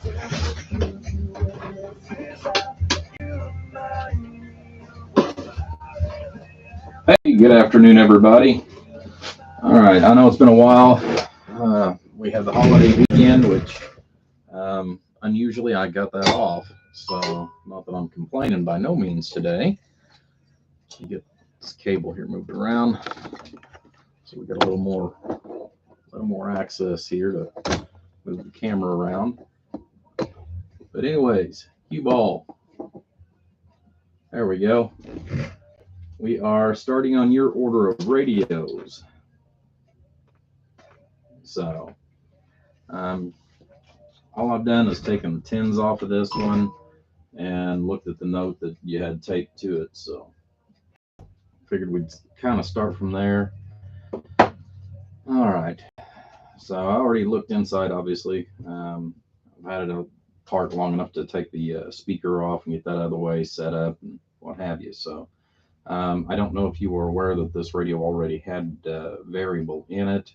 Hey, good afternoon, everybody. All right, I know it's been a while. We have the holiday weekend, which unusually I got that off, so not that I'm complaining by no means today. You get this cable here moved around, so we got a little more access here to move the camera around. But anyways, cue ball. There we go. We are starting on your order of radios. So, all I've done is taken the tins off of this one and looked at the note that you had taped to it. So, figured we'd kind of start from there. All right. So, I already looked inside, obviously. I've had it apart long enough to take the speaker off and get that out of the way, set up, and what have you. So, I don't know if you were aware that this radio already had variable in it.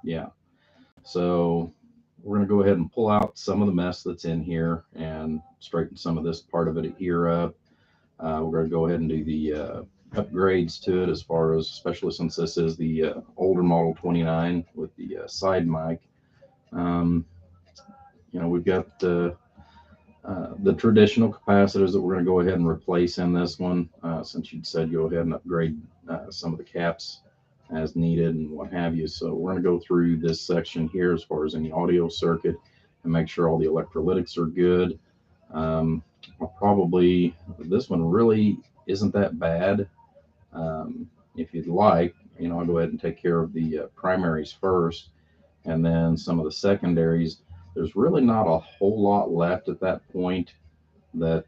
Yeah. So we're going to go ahead and pull out some of the mess that's in here and straighten some of this part of it here up. We're going to go ahead and do the upgrades to it, as far as, especially since this is the older model 29 with the side mic. We've got the traditional capacitors that we're going to go ahead and replace in this one, since you'd said go ahead and upgrade some of the caps as needed and what have you. So we're going to go through this section here as far as any audio circuit and make sure all the electrolytics are good. This one really isn't that bad. If you'd like, I'll go ahead and take care of the primaries first, and then some of the secondaries. There's really not a whole lot left at that point that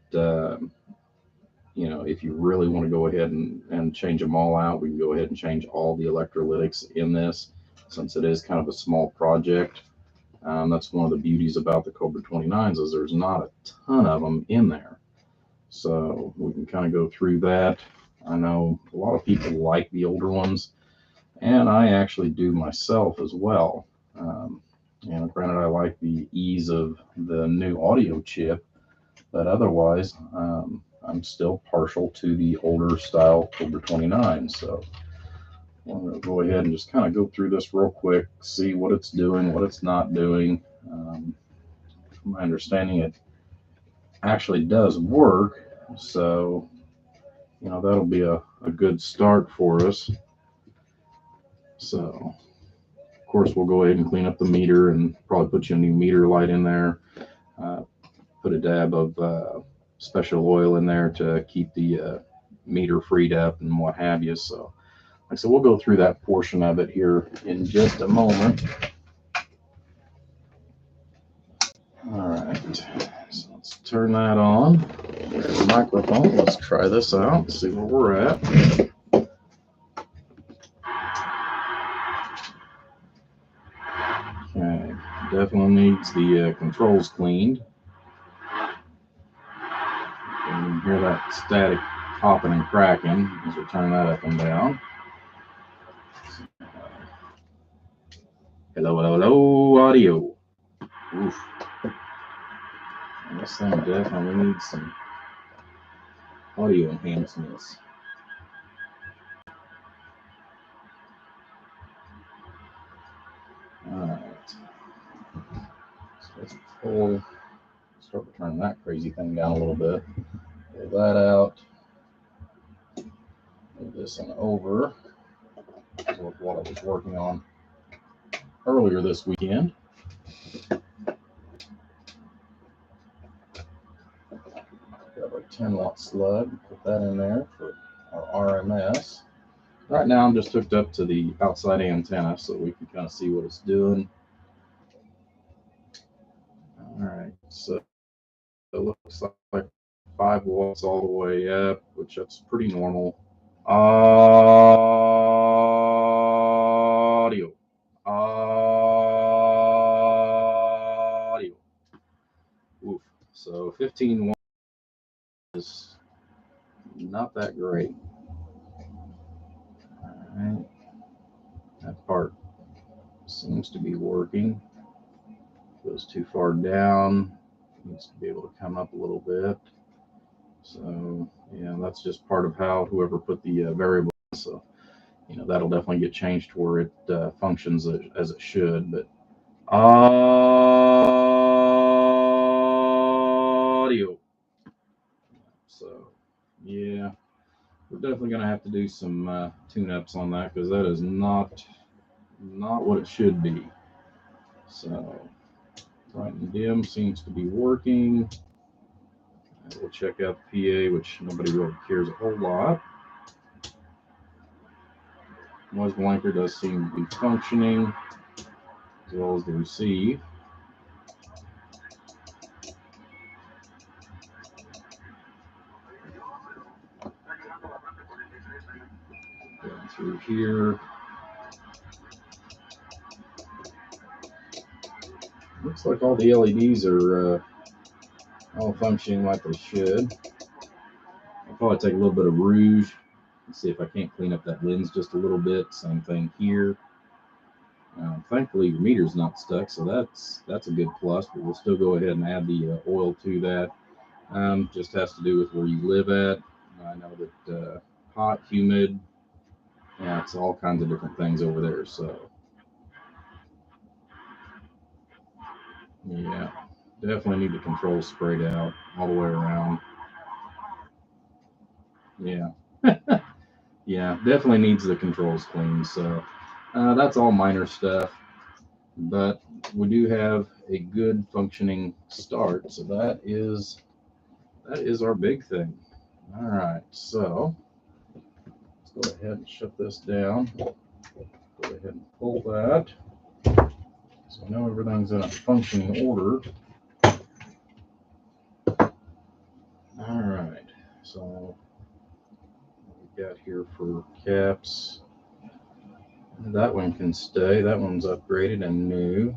if you really want to go ahead and change them all out, we can go ahead and change all the electrolytics in this, since it is kind of a small project. That's one of the beauties about the Cobra 29s, is there's not a ton of them in there. So we can kind of go through that. I know a lot of people like the older ones, and I actually do myself as well. Granted, I like the ease of the new audio chip, but otherwise, I'm still partial to the older style Cobra 29. So I'm going to go ahead and just kind of go through this real quick, see what it's doing, what it's not doing. From my understanding, it actually does work. So, that'll be a good start for us. So, of course, we'll go ahead and clean up the meter and probably put you a new meter light in there. Put a dab of special oil in there to keep the meter freed up and what have you. So, like I said, we'll go through that portion of it here in just a moment. All right, so let's turn that on. There's the microphone. Let's try this out, see where we're at. Okay, definitely needs the controls cleaned. You can hear that static popping and cracking as we turn that up and down. Hello, audio. Oof. This thing definitely needs some audio enhancements. Alright. So let's start to turn that crazy thing down a little bit. Pull that out. Move this one over. With what I was working on earlier this weekend. Grab our 10-watt slug, put that in there for our RMS. Right now I'm just hooked up to the outside antenna so we can kind of see what it's doing. Alright, so it looks like 5 watts all the way up, which that's pretty normal. Audio. Oof. So 15 watts is not that great. Alright. That part seems to be working. Goes too far down. Needs to be able to come up a little bit. So yeah, that's just part of how whoever put the variable. So that'll definitely get changed to where it functions as it should. But audio. So yeah, we're definitely gonna have to do some tune-ups on that because that is not what it should be. So bright and dim seems to be working. We'll check out the PA, which nobody really cares a whole lot. Noise blanker does seem to be functioning, as well as the receive. Going through here. Looks like all the LEDs are all functioning like they should. I'll probably take a little bit of rouge and see if I can't clean up that lens just a little bit. Same thing here. Thankfully, your meter's not stuck, so that's a good plus. But we'll still go ahead and add the oil to that. Just has to do with where you live at. I know that hot, humid, yeah, it's all kinds of different things over there. So yeah, definitely need the controls sprayed out all the way around. Yeah. Yeah, definitely needs the controls cleaned. So that's all minor stuff, but we do have a good functioning start. So that is our big thing. All right, so let's go ahead and shut this down. Go ahead and pull that. So I know everything's in a functioning order. All right, so what we got here for caps. That one can stay. That one's upgraded and new.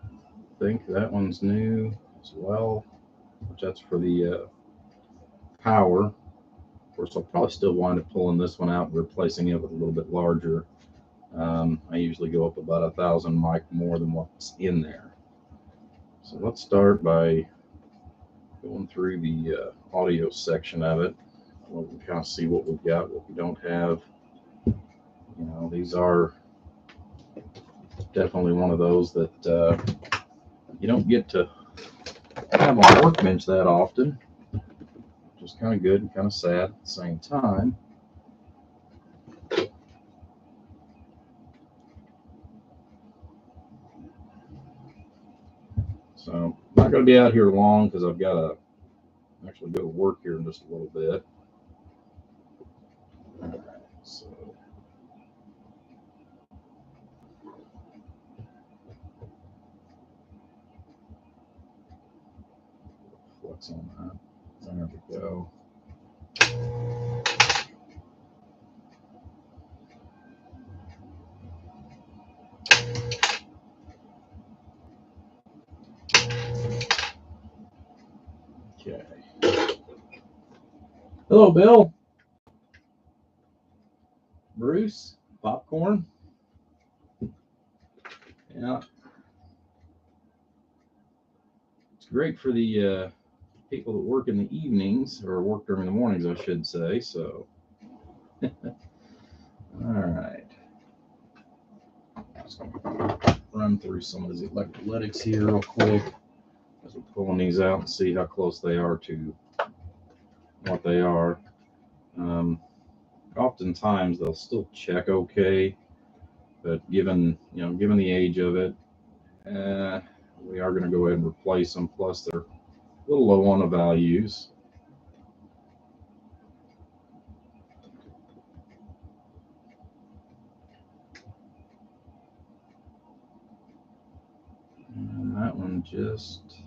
I think that one's new as well, which that's for the power. Of course, I'll probably still wind up pulling this one out and replacing it with a little bit larger. I usually go up about 1,000 mic more than what's in there. So let's start by going through the audio section of it. We can kind of see what we've got, what we don't have. These are definitely one of those that you don't get to have on a workbench that often. Which is kind of good and kind of sad at the same time. So I'm not going to be out here long because I've got to actually go to work here in just a little bit. All right, so flex on that. There we go. Okay. Hello, Bill. Bruce. Popcorn. Yeah. It's great for the people that work in the evenings, or work during the mornings, I should say. So, all right. Just gonna run through some of these electrolytics here real quick as we're pulling these out and see how close they are to what they are. Oftentimes they'll still check okay, but given the age of it, we are going to go ahead and replace them. Plus, they're a little low on the values. And that one just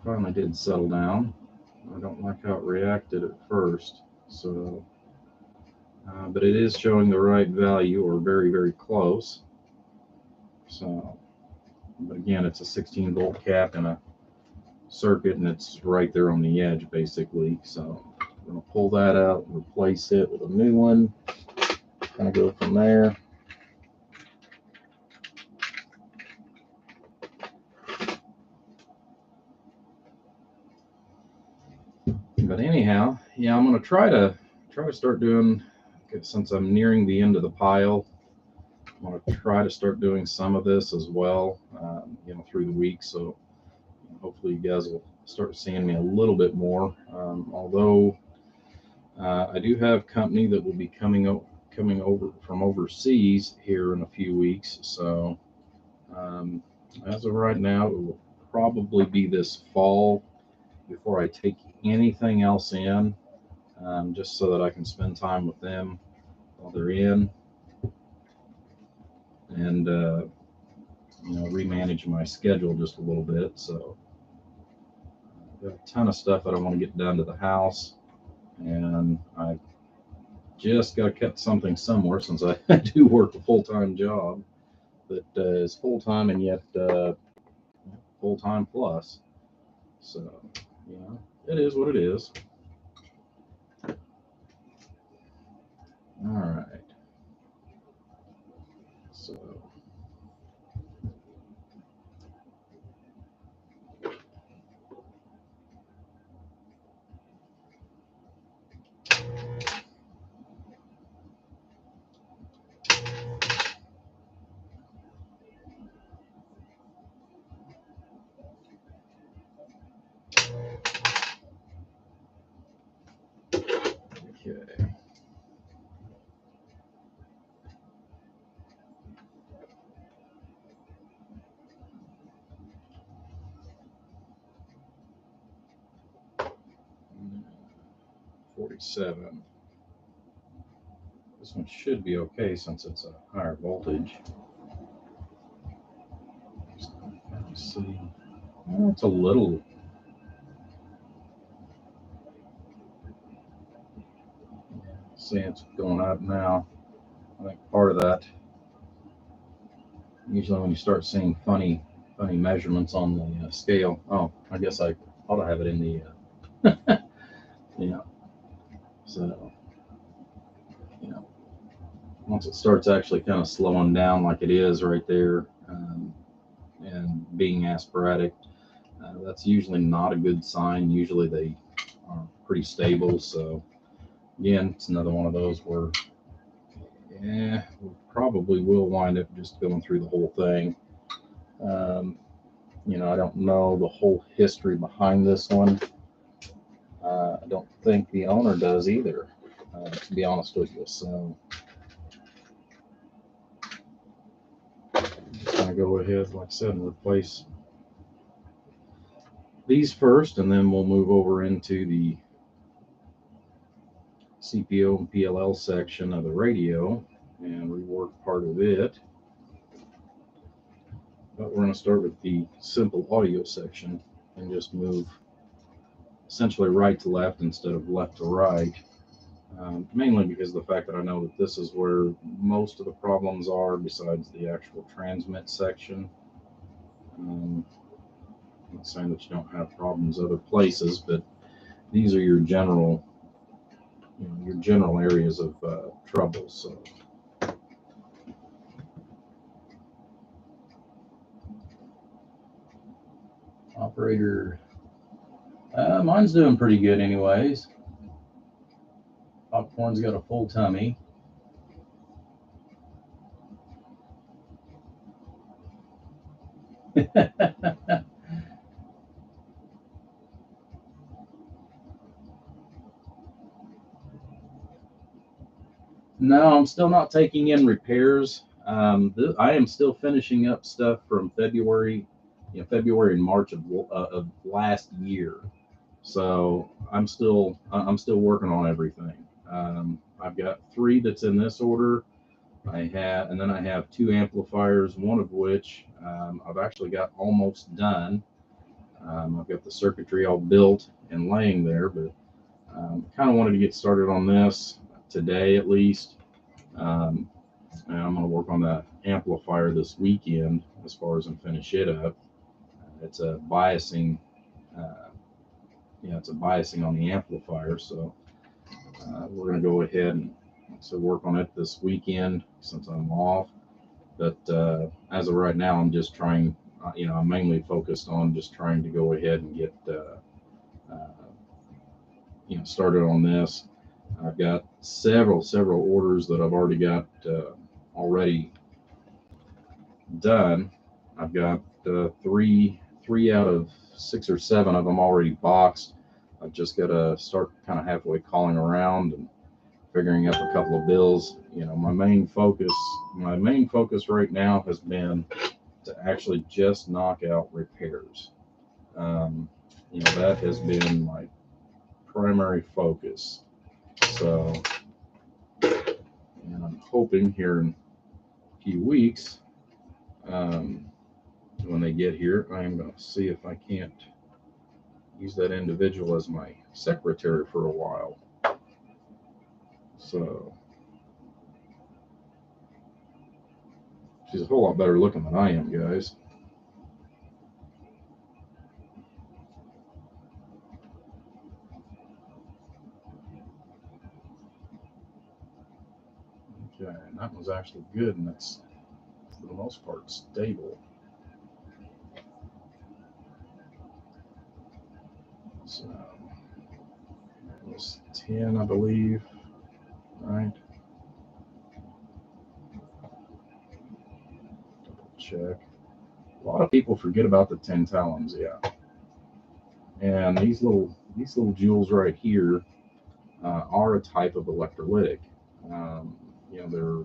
finally did settle down. I don't like how it reacted at first, so but it is showing the right value, or very, very close. So, but again, it's a 16-volt cap in a circuit, and it's right there on the edge, basically. So I'm going to pull that out and replace it with a new one. kind of go from there. But anyhow, yeah, I'm gonna try to start doing, since I'm nearing the end of the pile, I'm gonna try to start doing some of this as well, through the week. So hopefully you guys will start seeing me a little bit more. Although I do have company that will be coming over from overseas here in a few weeks. So as of right now, it will probably be this fall before I take anything else in, just so that I can spend time with them while they're in, and remanage my schedule just a little bit. So I've got a ton of stuff that I want to get done to the house, and I just got to cut something somewhere, since I do work a full-time job that is full-time and yet full-time plus. So it is what it is. All right. So okay. $47. This one should be okay since it's a higher voltage. Just see. Well, it's a little. See, it's going up now. I think part of that, usually when you start seeing funny measurements on the scale. Oh, I guess I ought to have it in the. So once it starts actually kind of slowing down like it is right there, and being asporadic, that's usually not a good sign. Usually they are pretty stable. So again, it's another one of those where, we probably will wind up just going through the whole thing. I don't know the whole history behind this one. I don't think the owner does either, to be honest with you. So I'm just going to go ahead, like I said, and replace these first, and then we'll move over into the CPO and PLL section of the radio and rework part of it. But we're going to start with the simple audio section and just move essentially right to left instead of left to right, mainly because of the fact that I know that this is where most of the problems are, besides the actual transmit section. I'm not saying that you don't have problems other places, but these are your general areas of trouble. So operator, mine's doing pretty good anyways. Popcorn's got a full tummy. No, I'm still not taking in repairs. I am still finishing up stuff from February and March of last year. So I'm still working on everything. I've got 3 that's in this order. And then I have 2 amplifiers, one of which I've actually got almost done. I've got the circuitry all built and laying there, but kind of wanted to get started on this today at least. And I'm going to work on that amplifier this weekend as far as and finish it up. It's a biasing, it's a biasing on the amplifier. So we're going to go ahead and So work on it this weekend since I'm off. But as of right now, I'm just trying. I'm mainly focused on just trying to go ahead and get started on this. I've got several orders that I've already got already done. I've got three out of 6 or 7 of them already boxed. I've just got to start kind of halfway calling around and figuring up a couple of bills. My main focus right now has been to actually just knock out repairs. Um, that has been my primary focus. So, and I'm hoping here in a few weeks, um, when they get here, I am going to see if I can't use that individual as my secretary for a while. So, she's a whole lot better looking than I am, guys. Okay, and that one's actually good, and that's for the most part stable. So that was 10, I believe, right? Double check. A lot of people forget about the tantalums, yeah. And these little jewels right here are a type of electrolytic. They're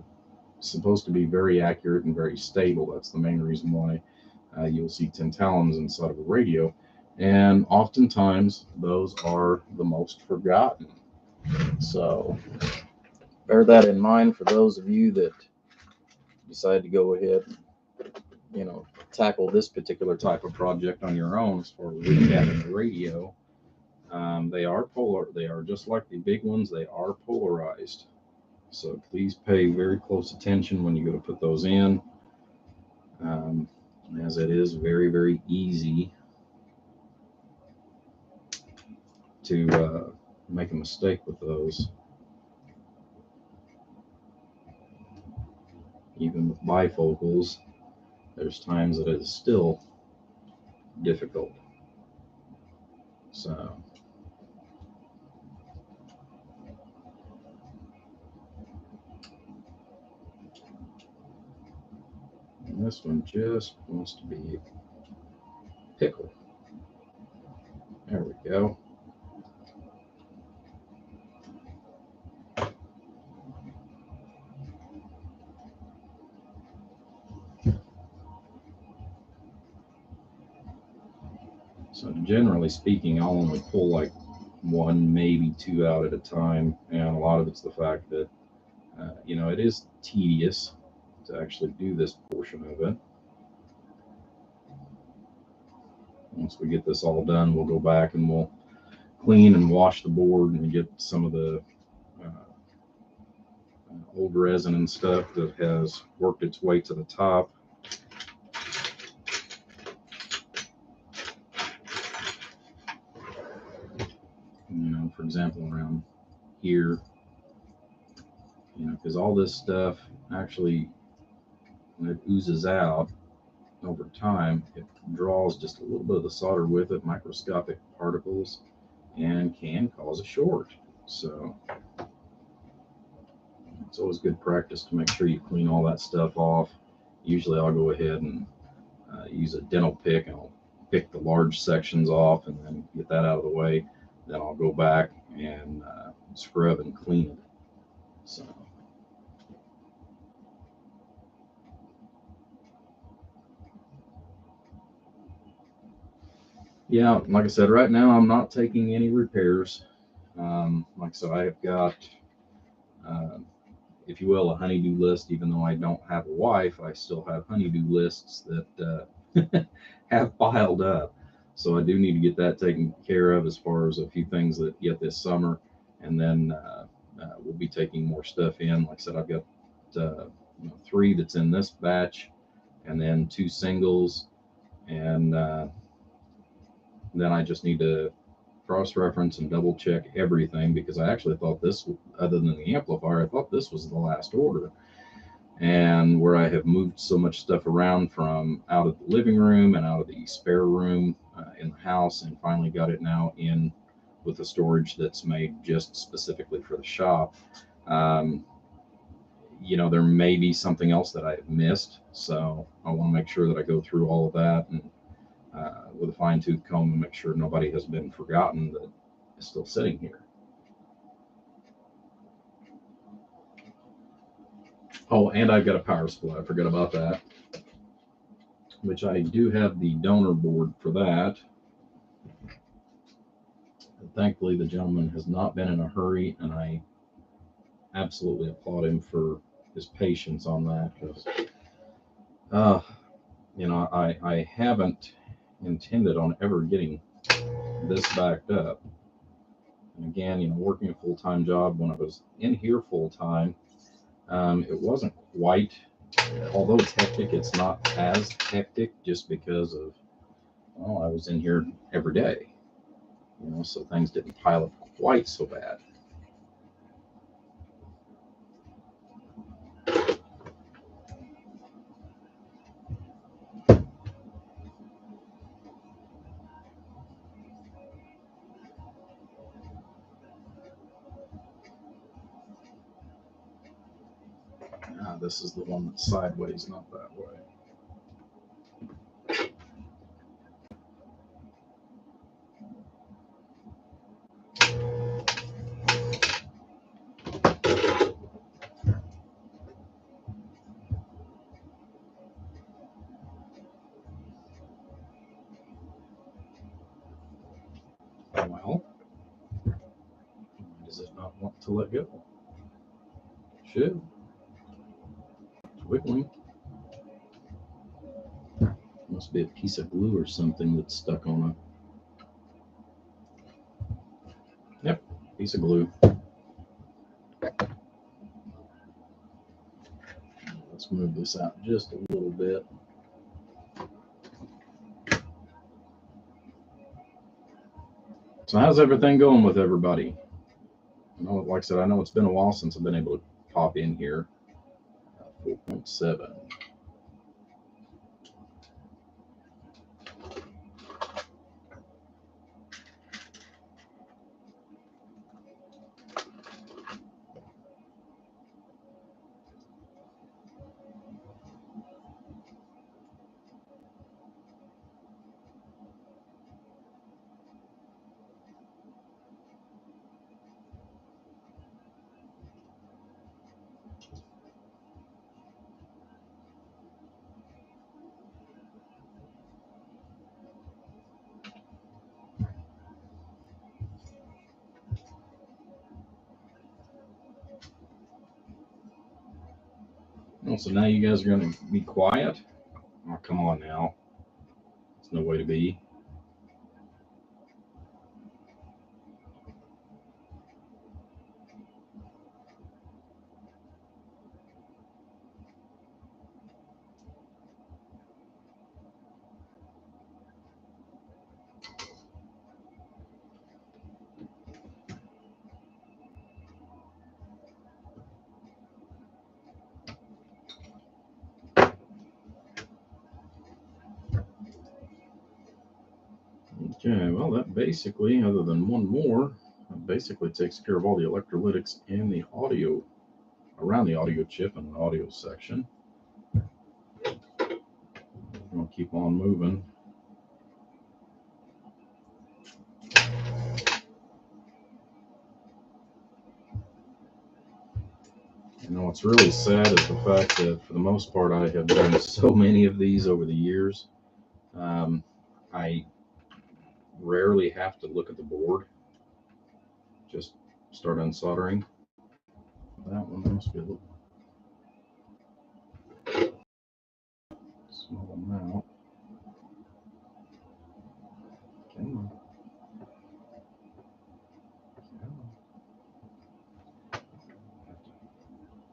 supposed to be very accurate and very stable. That's the main reason why you'll see tantalums inside of a radio. And oftentimes, those are the most forgotten. So bear that in mind for those of you that decide to go ahead and, tackle this particular type of project on your own as far as recapping the radio. They are polar. They are just like the big ones. They are polarized. So please pay very close attention when you go to put those in, as it is very, very easy to make a mistake with those. Even with bifocals, there's times that it is still difficult. So and this one just wants to be pickle. There we go. So generally speaking, I'll only pull like 1, maybe 2 out at a time, and a lot of it's the fact that it is tedious to actually do this portion of it. Once we get this all done, we'll go back and we'll clean and wash the board and get some of the old resin and stuff that has worked its way to the top. For example, around here, because all this stuff actually, when it oozes out over time, it draws just a little bit of the solder with it, microscopic particles, and can cause a short. So it's always good practice to make sure you clean all that stuff off. Usually I'll go ahead and use a dental pick, and I'll pick the large sections off and then get that out of the way. Then I'll go back and scrub and clean it. So yeah, like I said, right now I'm not taking any repairs. Like I said, I have got, if you will, a honeydew list. Even though I don't have a wife, I still have honeydew lists that have piled up. So I do need to get that taken care of as far as a few things that yet this summer, and then we'll be taking more stuff in. Like I said, I've got 3 that's in this batch, and then 2 singles, and then I just need to cross-reference and double-check everything, because I actually thought this, other than the amplifier, I thought this was the last order. And where I have moved so much stuff around from out of the living room and out of the spare room in the house, and finally got it now in with the storage that's made just specifically for the shop. You know, there may be something else that I have missed, so I want to make sure that I go through all of that and with a fine-tooth comb and make sure nobody has been forgotten that is still sitting here. Oh, and I've got a power supply. I forgot about that, which I do have the donor board for that. And thankfully, the gentleman has not been in a hurry, and I absolutely applaud him for his patience on that, because you know, I haven't intended on ever getting this backed up. And again, you know, working a full-time job, when I was in here full-time, it wasn't quite, although it's hectic, it's not as hectic just because of, well, I was in here every day, you know, so things didn't pile up quite so bad. This is the one that's sideways, not that way. Well, why does it not want to let go? Should. It's wiggling. Must be a piece of glue or something that's stuck on a. Yep, piece of glue. Let's move this out just a little bit. So how's everything going with everybody? I know, like I said, I know it's been a while since I've been able to pop in here. 4.7. Oh, so now you guys are going to be quiet? Oh, come on now. There's no way to be. Okay, well, that basically, other than one more, that basically takes care of all the electrolytics and the audio, around the audio chip and the audio section. I'll keep on moving. You know, what's really sad is the fact that for the most part, I have done so many of these over the years. I rarely have to look at the board. Just start unsoldering. That one must be a little small amount. Come on.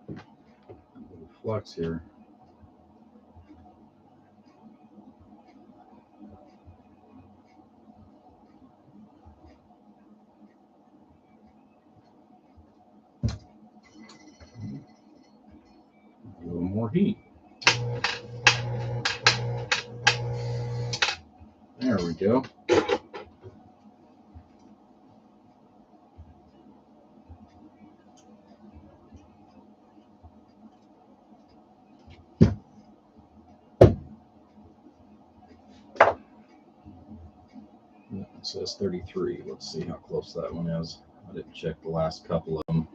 A little flux here. more heat. There we go. It says 33. Let's see how close that one is. I didn't check the last couple of them,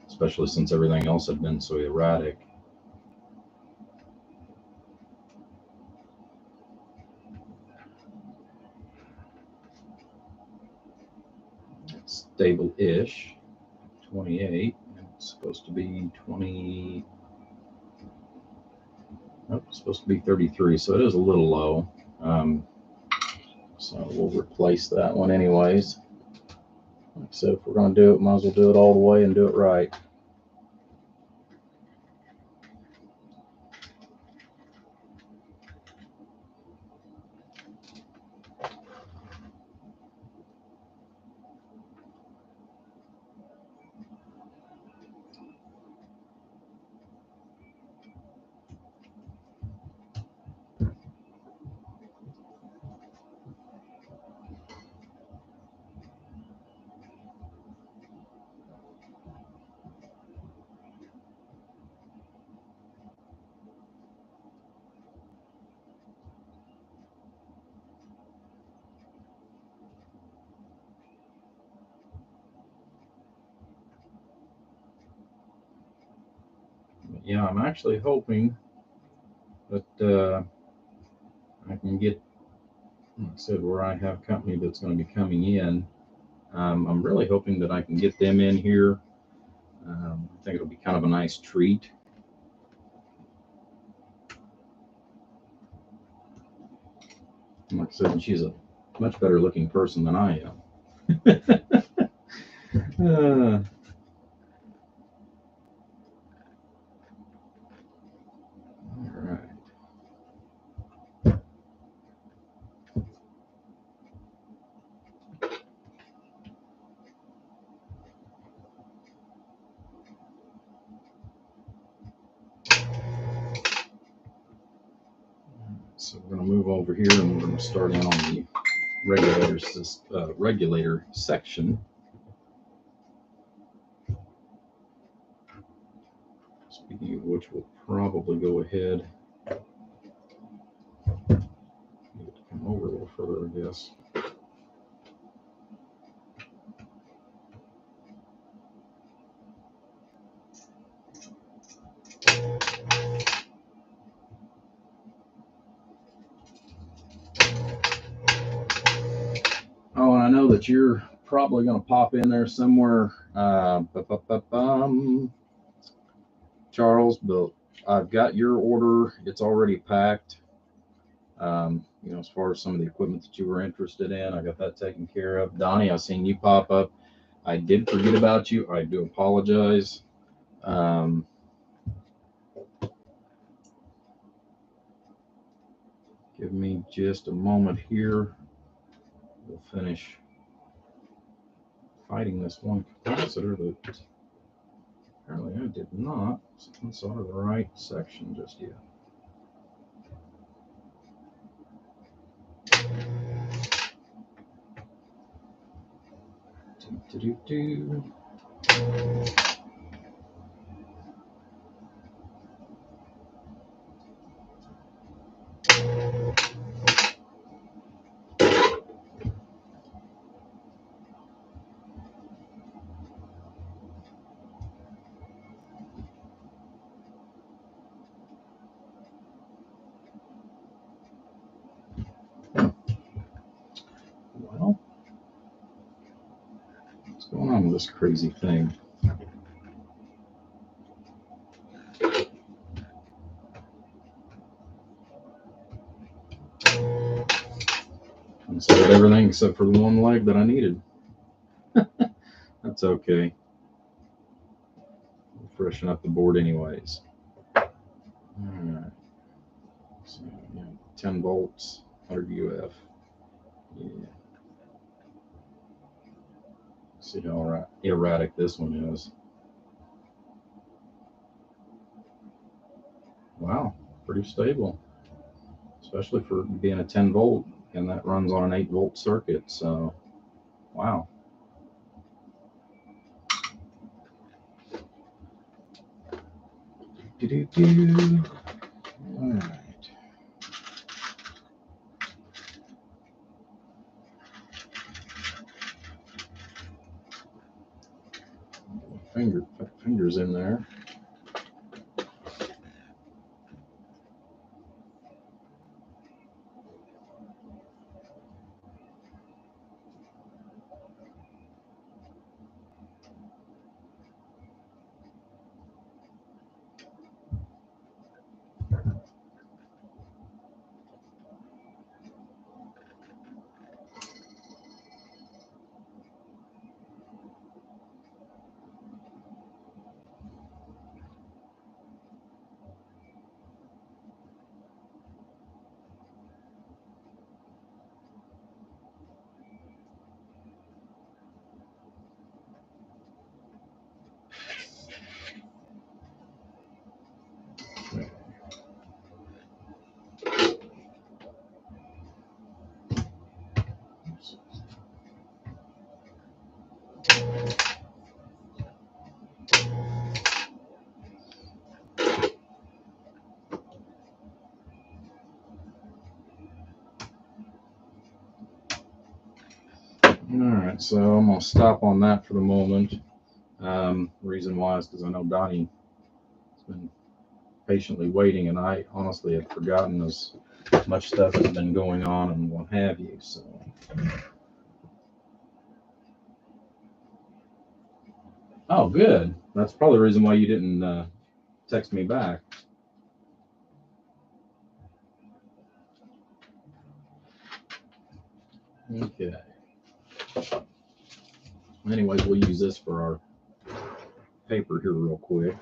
especially since everything else had been so erratic. It's stable-ish. 28. It's supposed to be 20. Nope, it's supposed to be 33, so it is a little low. So we'll replace that one anyways. Like I said, if we're going to do it, might as well do it all the way and do it right. But yeah, I'm actually hoping that I can get, like I said, where I have company that's going to be coming in. I'm really hoping that I can get them in here. I think it'll be kind of a nice treat. Like I said, she's a much better looking person than I am. All right. So we're going to move over here and we're going to start in on the regulator section. Speaking of which, we'll probably go ahead. Need to come over a little further, I guess. Oh, and I know that you're probably going to pop in there somewhere, Charles, but I've got your order. It's already packed. You know, as far as some of the equipment that you were interested in, I got that taken care of. Donnie, I seen you pop up. I did forget about you. I do apologize. Give me just a moment here. We'll finish fighting this one capacitor that apparently I did not install the right section just yet. Well, what's going on with this crazy thing? Installed everything except for the one leg that I needed. That's okay. We'll freshen up the board anyways. Alright. So, yeah, 10 volts, 100 UF. Yeah. See how erratic this one is. Wow, pretty stable, especially for being a 10 volt, and that runs on an 8 volt circuit. So, wow. Do-do-do. All right. Fingers in there. All right, so I'm gonna stop on that for the moment. Reason why is because I know Donnie has been patiently waiting, and I honestly had forgotten as much stuff has been going on and what have you. So, oh, good. That's probably the reason why you didn't text me back. Okay. Anyways, we'll use this for our paper here real quick.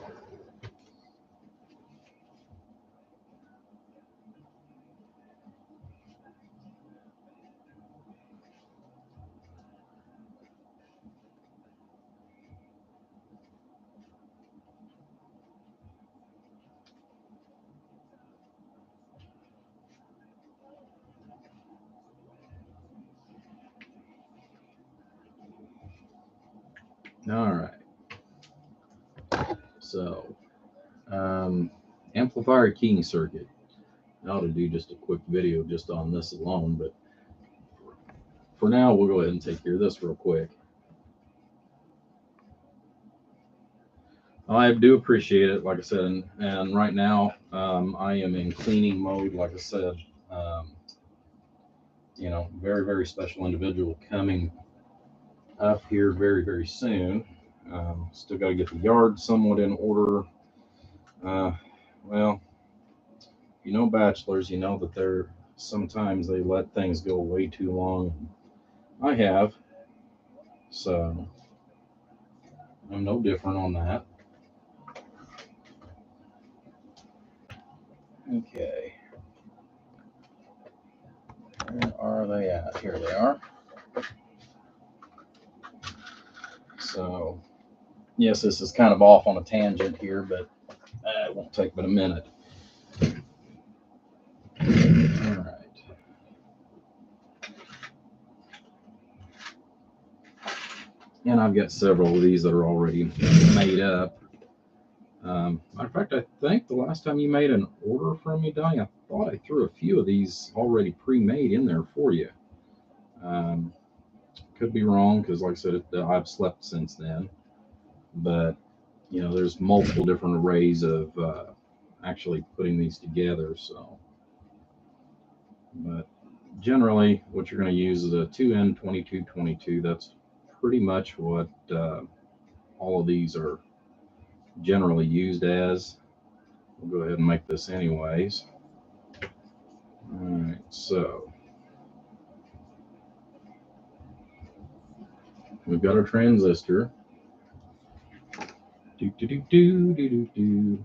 All right. So, amplifier keying circuit. I ought to do just a quick video just on this alone, but for now, we'll go ahead and take care of this real quick. I do appreciate it, like I said, and right now I am in cleaning mode. Like I said, very, very special individual coming up here very, very soon. Still got to get the yard somewhat in order. Well, bachelors, that they're sometimes they let things go way too long. I have, so I'm no different on that. Okay. Where are they at? Here they are. So, yes, this is kind of off on a tangent here, but it won't take but a minute. All right. And I've got several of these that are already made up. Matter of fact, I think the last time you made an order from me, Donnie, I thought I threw a few of these already pre-made in there for you. Could be wrong because, like I said, I've slept since then. But there's multiple different arrays of actually putting these together. So, but generally, what you're going to use is a 2N2222. That's pretty much what all of these are generally used as. We'll go ahead and make this anyways. All right, so we've got our transistor. Do do do do do do do.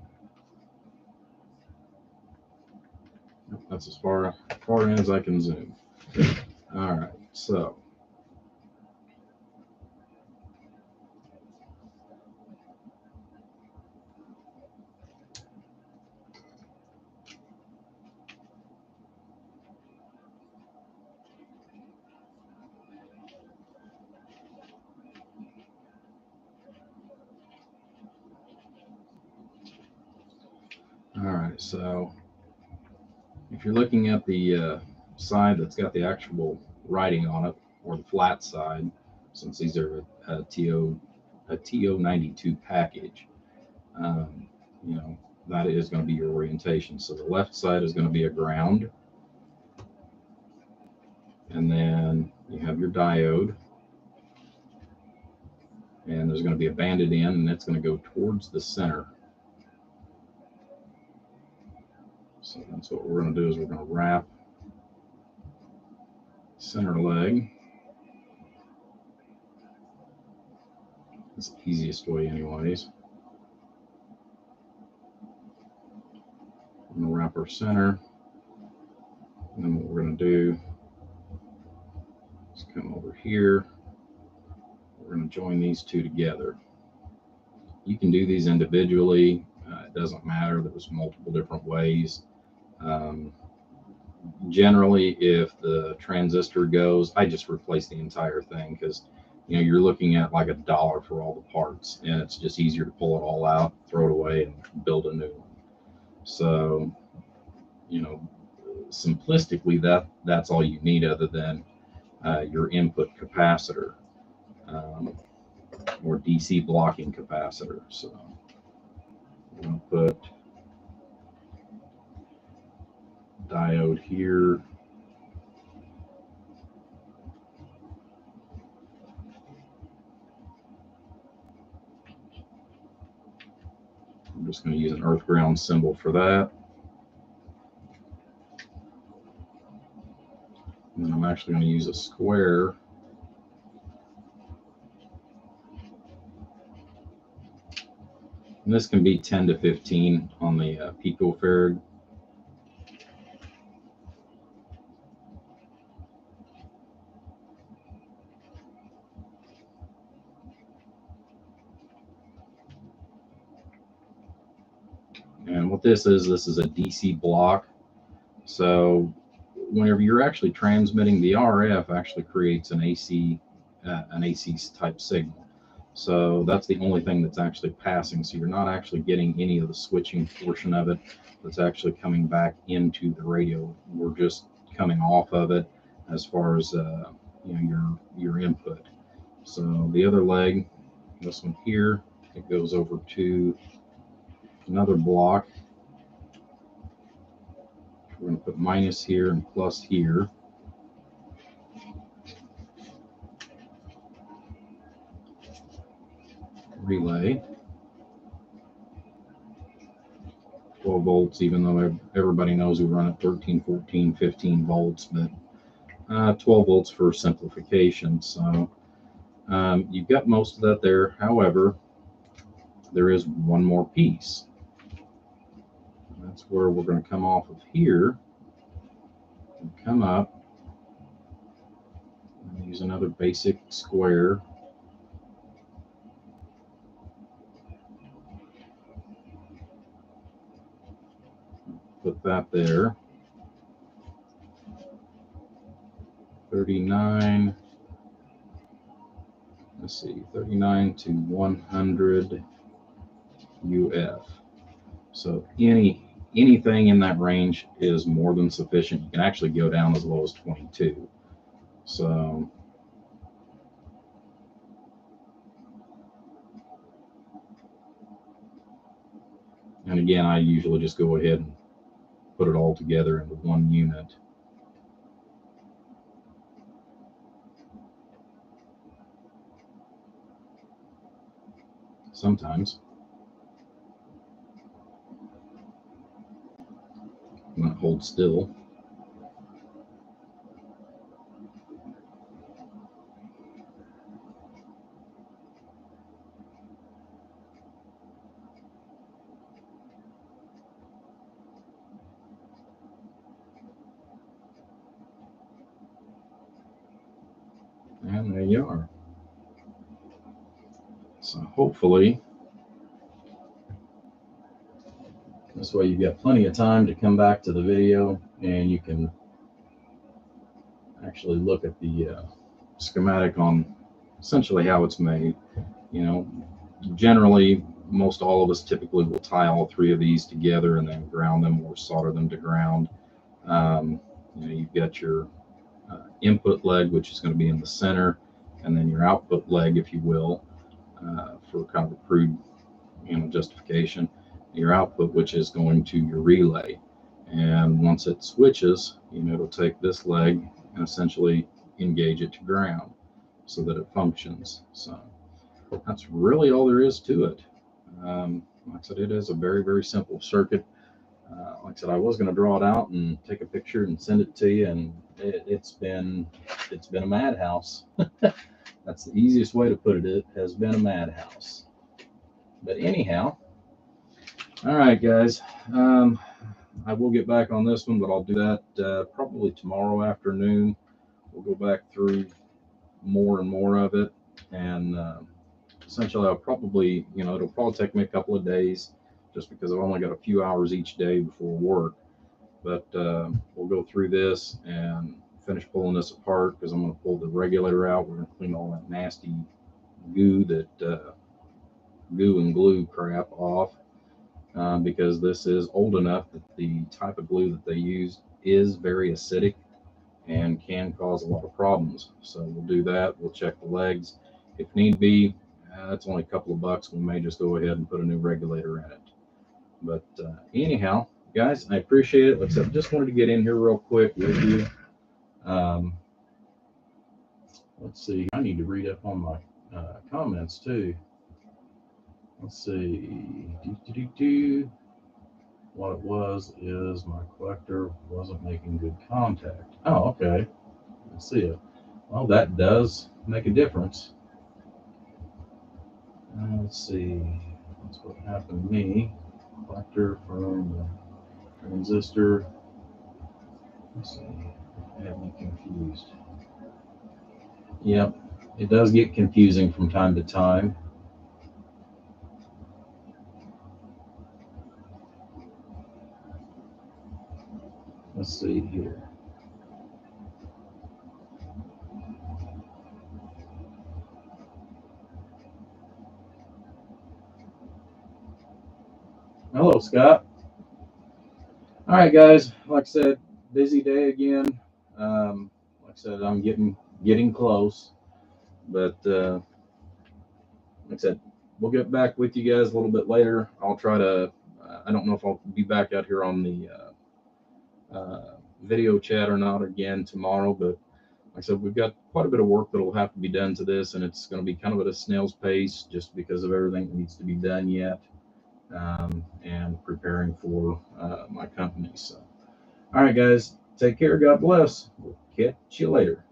That's as far in as I can zoom. All right, so All right, so if you're looking at the side that's got the actual writing on it, or the flat side, since these are a TO92 package, you know, that is going to be your orientation. So the left side is going to be a ground, and then you have your diode, and there's going to be a banded in, and it's going to go towards the center. So that's what we're going to do, is we're going to wrap center leg. It's the easiest way anyways. We're going to wrap our center, and then what we're going to do is come over here. We're going to join these two together. You can do these individually. It doesn't matter. There's multiple different ways. Generally, if the transistor goes, I just replace the entire thing, because you know, you're looking at like $1 for all the parts, and it's just easier to pull it all out, throw it away, and build a new one. So, you know, simplistically, that's all you need, other than your input capacitor, or DC blocking capacitor. So I'm going to put diode here. I'm just going to use an earth ground symbol for that. And then I'm actually going to use a square. And this can be 10 to 15 on the picofarad. And what this is a DC block. So whenever you're actually transmitting, the RF actually creates an AC type signal. So that's the only thing that's actually passing. So you're not actually getting any of the switching portion of it that's actually coming back into the radio. We're just coming off of it as far as you know, your input. So the other leg, this one here, it goes over to another block. We're going to put minus here and plus here. Relay. 12 volts, even though everybody knows we run at 13, 14, 15 volts, but 12 volts for simplification. So you've got most of that there. However, there is one more piece. That's where we're going to come off of here and come up and use another basic square. Put that there. 39. Let's see, 39 to 100 UF. So anything in that range is more than sufficient. You can actually go down as low as 22. So and again, I usually just go ahead and put it all together into one unit. Sometimes I'm going to hold still. And there you are. So hopefully, this way you've got plenty of time to come back to the video and you can actually look at the schematic on essentially how it's made. You know, generally most all of us typically will tie all three of these together and then ground them or solder them to ground. You've got your input leg, which is going to be in the center, and then your output leg, if you will, for kind of a crude justification. Your output, which is going to your relay. And once it switches, it'll take this leg and essentially engage it to ground so that it functions. So that's really all there is to it. Like I said, it is a very, very simple circuit. Like I said, I was going to draw it out and take a picture and send it to you, and it's been a madhouse. That's the easiest way to put it. It has been a madhouse. But anyhow, all right, guys. I will get back on this one, but I'll do that probably tomorrow afternoon. We'll go back through more and more of it, and essentially I'll probably, it'll probably take me a couple of days just because I've only got a few hours each day before work. But we'll go through this and finish pulling this apart, because I'm going to pull the regulator out. We're going to clean all that nasty goo and glue crap off, because this is old enough that the type of glue that they use is very acidic and can cause a lot of problems. So we'll do that. We'll check the legs. If need be, that's only a couple of bucks. We may just go ahead and put a new regulator in it. But anyhow, guys, I appreciate it. Like I said, I just wanted to get in here real quick with you. Let's see. I need to read up on my comments too. Let's see. What it was is my collector wasn't making good contact. Oh, okay. I see it. Well, that does make a difference. Let's see. That's what happened to me. Collector from the transistor. Let's see. It had me confused. Yep, it does get confusing from time to time. Let's see here. Hello, Scott. All right, guys. Like I said, busy day again. Like I said, I'm getting close, but like I said, we'll get back with you guys a little bit later. I'll try to. I don't know if I'll be back out here on the video chat or not again tomorrow, but like I said, we've got quite a bit of work that will have to be done to this, and it's going to be kind of at a snail's pace just because of everything that needs to be done yet, and preparing for my company. So, all right, guys, take care. God bless. We'll catch you later.